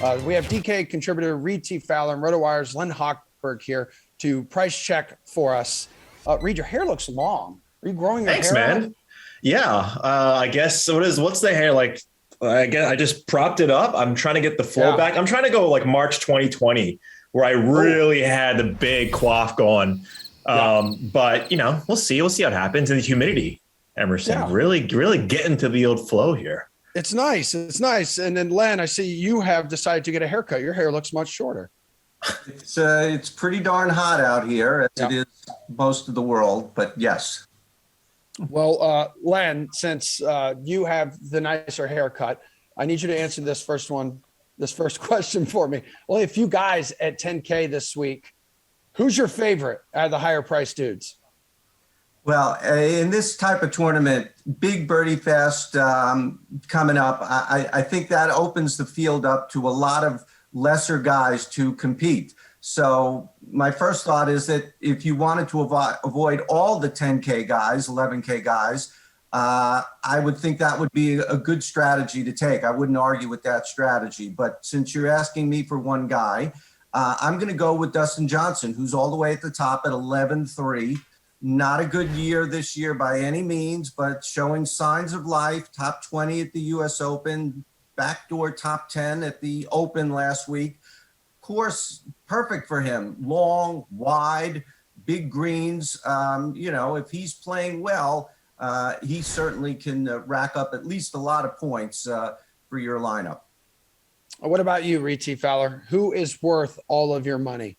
We have DK contributor Reid Fowler and RotoWire's Len Hochberg here to price check for us. Reid, your hair looks long. Are you growing your Thanks, hair man. out? Yeah, I guess what's the hair like? I just propped it up. I'm trying to get the flow back. I'm trying to go like March 2020, where I really had the big quaff going. But we'll see. We'll see how it happens. And the humidity, Emerson, really get into the old flow here. It's nice. It's nice. And then Len, I see you have decided to get a haircut. Your hair looks much shorter. It's pretty darn hot out here, as it is most of the world. But yes. Well, Len, since you have the nicer haircut, I need you to answer this first question for me. Only a few guys at 10K this week. Who's your favorite out of the higher priced dudes? Well, in this type of tournament, big birdie fest coming up, I think that opens the field up to a lot of lesser guys to compete. So my first thought is that if you wanted to avoid all the 10K guys, 11K guys, I would think that would be a good strategy to take. I wouldn't argue with that strategy. But since you're asking me for one guy, I'm going to go with Dustin Johnson, who's all the way at the top at 11-3. Not a good year this year by any means, but showing signs of life. Top 20 at the U.S. Open, backdoor top 10 at the Open last week. Course perfect for him. Long, wide, big greens. If he's playing well, he certainly can rack up at least a lot of points for your lineup. What about you, Reid Fowler? Who is worth all of your money?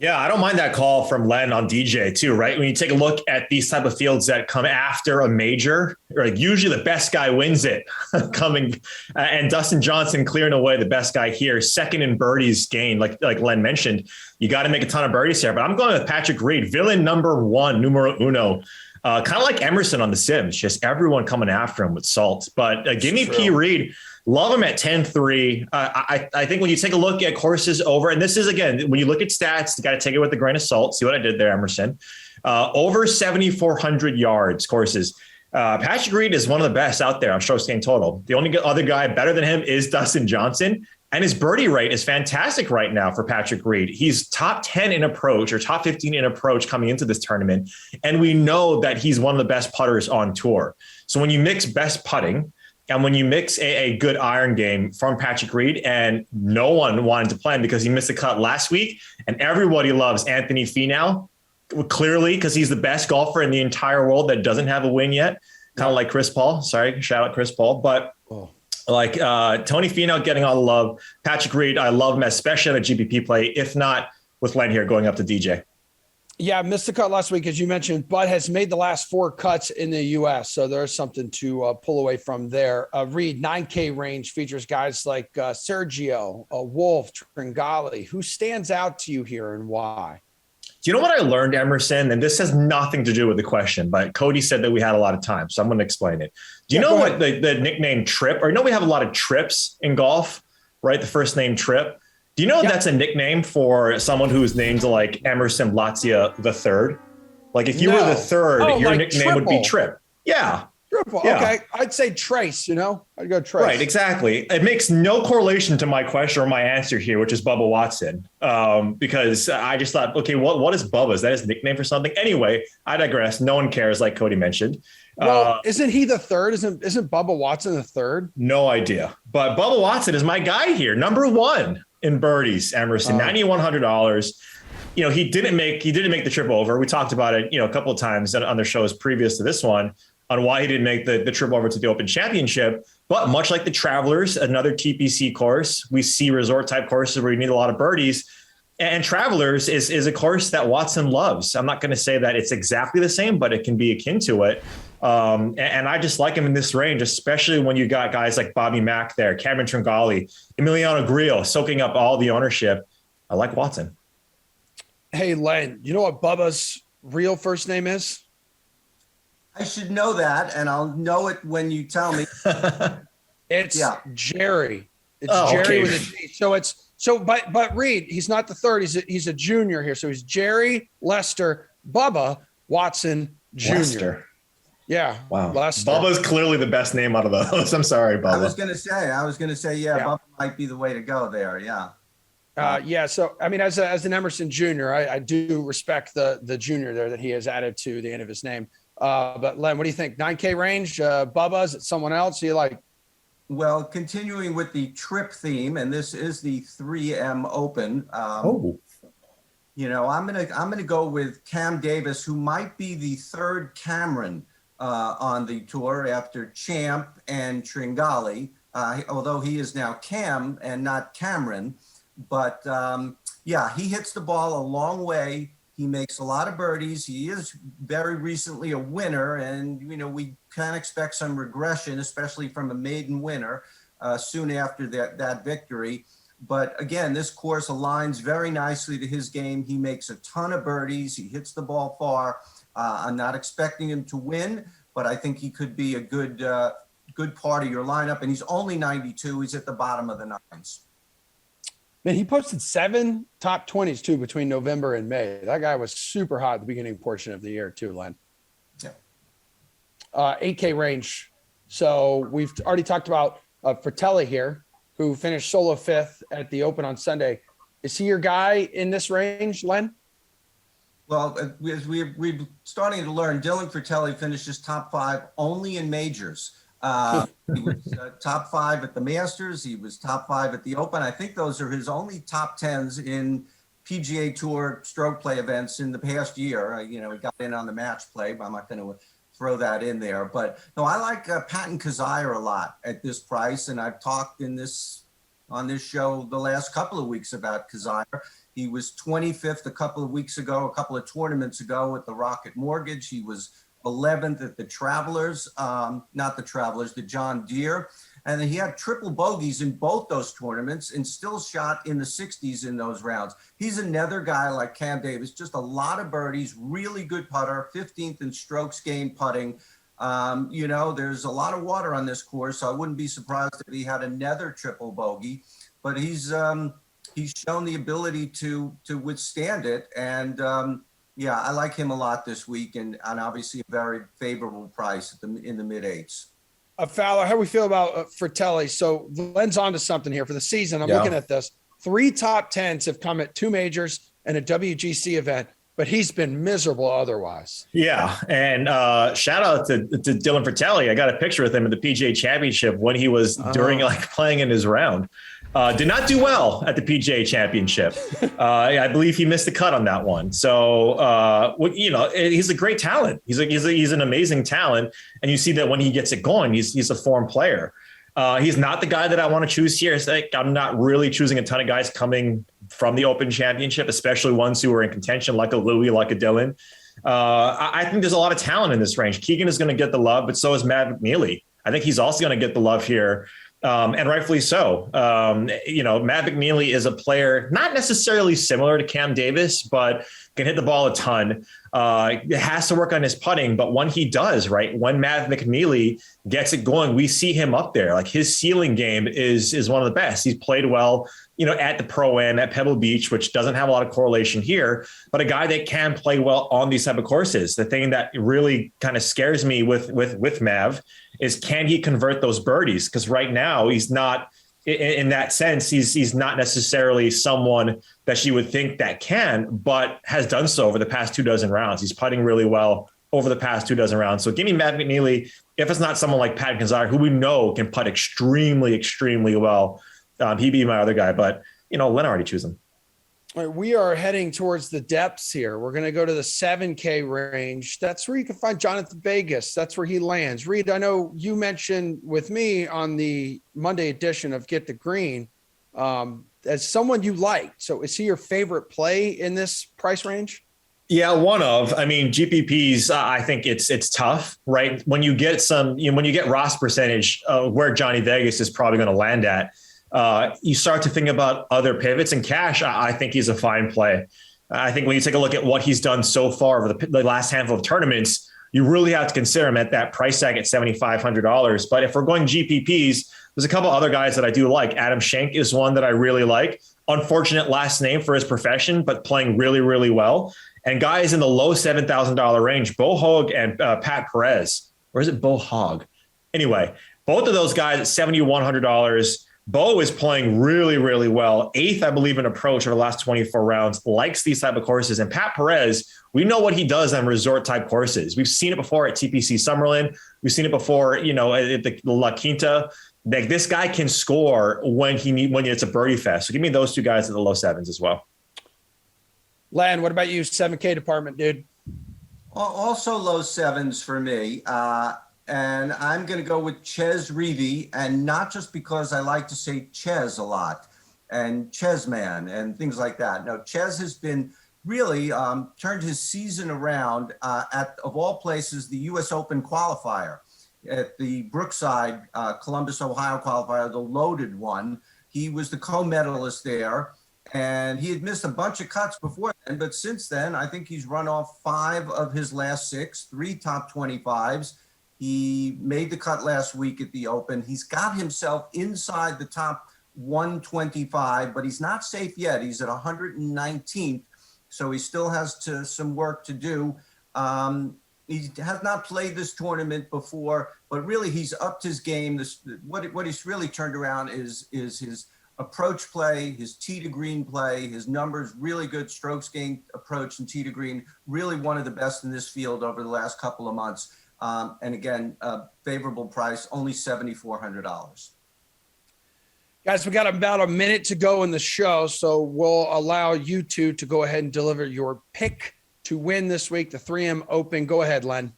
Yeah, I don't mind that call from Len on DJ too, right? When you take a look at these type of fields that come after a major, usually the best guy wins it coming. And Dustin Johnson clearing away the best guy here, second in birdies gained, like Len mentioned. You got to make a ton of birdies here, but I'm going with Patrick Reid, villain number one, numero uno. Kind of like Emerson on The Sims, just everyone coming after him with salt. But give me P. Reid. Love him at 10-3. I think when you take a look at courses over, and this is, again, when you look at stats, you got to take it with a grain of salt. See what I did there, Emerson. Over 7,400 yards courses. Patrick Reid is one of the best out there on strokes gained total. The only other guy better than him is Dustin Johnson. And his birdie rate is fantastic right now for Patrick Reid. He's top 10 in approach or top 15 in approach coming into this tournament. And we know that he's one of the best putters on tour. So when you mix best putting, and when you mix a good iron game from Patrick Reid, and no one wanted to play him because he missed a cut last week, and everybody loves Anthony Finau, clearly because he's the best golfer in the entire world that doesn't have a win yet, kind of like Chris Paul. Sorry, shout out Chris Paul. But Tony Finau getting all the love. Patrick Reid, I love him, especially on a GPP play, if not with Len here going up to DJ. Yeah, missed the cut last week, as you mentioned, but has made the last 4 cuts in the U.S., so there's something to pull away from there. Reid, 9K range features guys like Sergio, Wolf, Tringali. Who stands out to you here and why? Do you know what I learned, Emerson? And this has nothing to do with the question, but Cody said that we had a lot of time, so I'm going to explain it. Do you know what the nickname Trip, or we have a lot of trips in golf, right? The first name Trip. Do you know that's a nickname for someone who's named like Emerson Latzia the third? Like if you were the third, your like nickname would be Trip. Yeah. Triple. Yeah. Okay. I'd say Trace, I'd go Trace. Right. Exactly. It makes no correlation to my question or my answer here, which is Bubba Watson. Because I just thought, okay, what is Bubba? Is that his nickname for something? Anyway, I digress. No one cares, like Cody mentioned. Well, isn't he the third? Isn't Bubba Watson the third? No idea. But Bubba Watson is my guy here. Number one in birdies, Emerson, $9,100. He didn't make the trip over. We talked about it, a couple of times on the shows previous to this one on why he didn't make the trip over to the Open Championship. But much like the Travelers, another TPC course, we see resort type courses where you need a lot of birdies. And Travelers is a course that Watson loves. I'm not going to say that it's exactly the same, but it can be akin to it. And I just like him in this range, especially when you got guys like Bobby Mack there, Cameron Tringali, Emiliano Grillo soaking up all the ownership. I like Watson. Hey, Len, you know what Bubba's real first name is? I should know that, and I'll know it when you tell me. It's Jerry. It's Jerry with a G. But Reid, he's not the third. He's a junior here. So he's Jerry, Lester, Bubba, Watson, Jr. Yeah. Wow. Lester. Bubba's clearly the best name out of those. I'm sorry, Bubba. I was going to say, yeah, Bubba might be the way to go there. Yeah. Yeah. So, I mean, as an Emerson Jr., I do respect the junior there that he has added to the end of his name. But Len, what do you think? 9K range, Bubba, is it someone else you like? Well, continuing with the trip theme, and this is the 3M Open. You know, I'm gonna go with Cam Davis, who might be the third Cameron on the tour after Champ and Tringali, although he is now Cam and not Cameron. But yeah, he hits the ball a long way. He makes a lot of birdies. He is very recently a winner, and you know we can expect some regression, especially from a maiden winner soon after that victory. But again, this course aligns very nicely to his game. He makes a ton of birdies. He hits the ball far. I'm not expecting him to win, but I think he could be a good part of your lineup. And he's only 92. He's at the bottom of the nines. Man, he posted 7 top 20s too between November and May. That guy was super hot at the beginning portion of the year too, Len. Yeah. 8K range. So we've already talked about Fratelli here, who finished solo 5th at the Open on Sunday. Is he your guy in this range, Len? Well, as we're starting to learn, Dylan Fratelli finishes top 5 only in majors. He was top 5 at the Masters. He was top 5 at the Open. I think those are his only top 10s in PGA Tour stroke play events in the past year. You know, he got in on the match play, but I'm not going to throw that in there. But no, I like Patton Kizzire a lot at this price, and I've talked on this show the last couple of weeks about Kizzire. He was 25th a couple of weeks ago, a couple of tournaments ago at the Rocket Mortgage. He was 11th at the Travelers, the John Deere. And then he had triple bogeys in both those tournaments and still shot in the 60s in those rounds. He's another guy like Cam Davis, just a lot of birdies, really good putter, 15th in strokes gained putting. You know, there's a lot of water on this course, so I wouldn't be surprised if he had another triple bogey. But he's shown the ability to withstand it. And yeah, I like him a lot this week, and obviously a very favorable price in the mid-8s. Fowler, how do we feel about Fratelli? So Len's on to something here for the season. I'm looking at this. 3 top 10s have come at 2 majors and a WGC event, but he's been miserable otherwise. Yeah. And shout out to Dylan Fratelli. I got a picture with him at the PGA Championship when he was during playing in his round. Did not do well at the PGA Championship. I believe he missed the cut on that one. So, you know, he's a great talent. He's an amazing talent. And you see that when he gets it going, he's a form player. He's not the guy that I want to choose here. It's like, I'm not really choosing a ton of guys coming from the Open Championship, especially ones who are in contention, like a Louis, like a Dylan. I think there's a lot of talent in this range. Keegan is going to get the love, but so is Matt McNeely. I think he's also going to get the love here. And rightfully so. You know, Matt McNeely is a player not necessarily similar to Cam Davis, but can hit the ball a ton. Has to work on his putting, but when he does, right, when Matt McNeely gets it going, we see him up there. Like his ceiling game is one of the best. He's played well, you know, at the Pro-Am at Pebble Beach, which doesn't have a lot of correlation here, but a guy that can play well on these type of courses. The thing that really kind of scares me with Mav is, can he convert those birdies? Because right now he's not, in that sense, he's not necessarily someone that you would think that can, but has done so over the past 24 rounds. He's putting really well over the past 24 rounds. So give me Matt McNeely. If it's not someone like Pat Kizzire, who we know can putt extremely, extremely well, he'd be my other guy. But, you know, Len already choose him. All right, we are heading towards the depths here. We're going to go to the 7K range. That's where you can find Jonathan Vegas. That's where he lands. Reid, I know you mentioned with me on the Monday edition of Get the Green as someone you like. So is he your favorite play in this price range? Yeah, I mean, GPPs, I think it's tough, right? When you get when you get Ross percentage, where Johnny Vegas is probably going to land at, you start to think about other pivots, and cash. I think he's a fine play. I think when you take a look at what he's done so far over the last handful of tournaments, you really have to consider him at that price tag at $7,500. But if we're going GPPs, there's a couple other guys that I do like. Adam Schenk is one that I really like. Unfortunate last name for his profession, but playing really, really well. And guys in the low $7,000 range, Bo Hoag and Pat Perez. or is it Bo Hogg? Anyway, both of those guys at $7,100. Bo is playing really, really well. 8th, I believe, in approach over the last 24 rounds, likes these type of courses. And Pat Perez, we know what he does on resort type courses. We've seen it before at TPC Summerlin. We've seen it before, you know, at the La Quinta. Like, this guy can score when it's a birdie fest. So give me those two guys at the low 7s as well. Len, what about you? 7K department, dude. Also low 7s for me. And I'm going to go with Ches Reavie, and not just because I like to say Ches a lot and Ches Man and things like that. No, Ches has been really turned his season around at, of all places, the U.S. Open qualifier at the Brookside, Columbus, Ohio qualifier, the loaded one. He was the co-medalist there, and he had missed a bunch of cuts before then. But since then, I think he's run off 5 of his last 6, 3 top 25s. He made the cut last week at the Open. He's got himself inside the top 125, but he's not safe yet. He's at 119th, so he still has some work to do. He has not played this tournament before, but really he's upped his game. What he's really turned around is his approach play, his tee to green play, his numbers, really good strokes gained approach and tee to green, really one of the best in this field over the last couple of months. And again, favorable price, only $7,400. Guys, we got about a minute to go in the show, so we'll allow you two to go ahead and deliver your pick to win this week, the 3M Open. Go ahead, Len.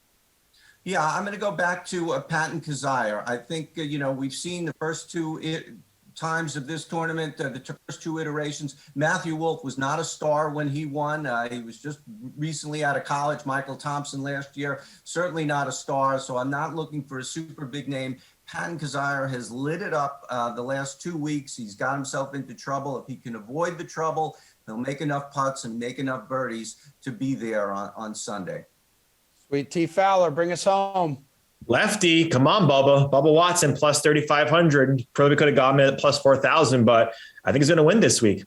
Yeah, I'm going to go back to Patton Kizzire. I think, we've seen the first 2 times of this tournament, the first 2 iterations. Matthew Wolff was not a star when he won. He was just recently out of college. Michael Thompson last year, certainly not a star. So I'm not looking for a super big name. Patton Kizzire has lit it up the last 2 weeks. He's got himself into trouble. If he can avoid the trouble, he'll make enough putts and make enough birdies to be there on Sunday. Sweet T. Fowler, bring us home. Lefty, come on, Bubba. Bubba Watson plus 3,500. Probably could have gotten it at plus 4,000, but I think he's going to win this week.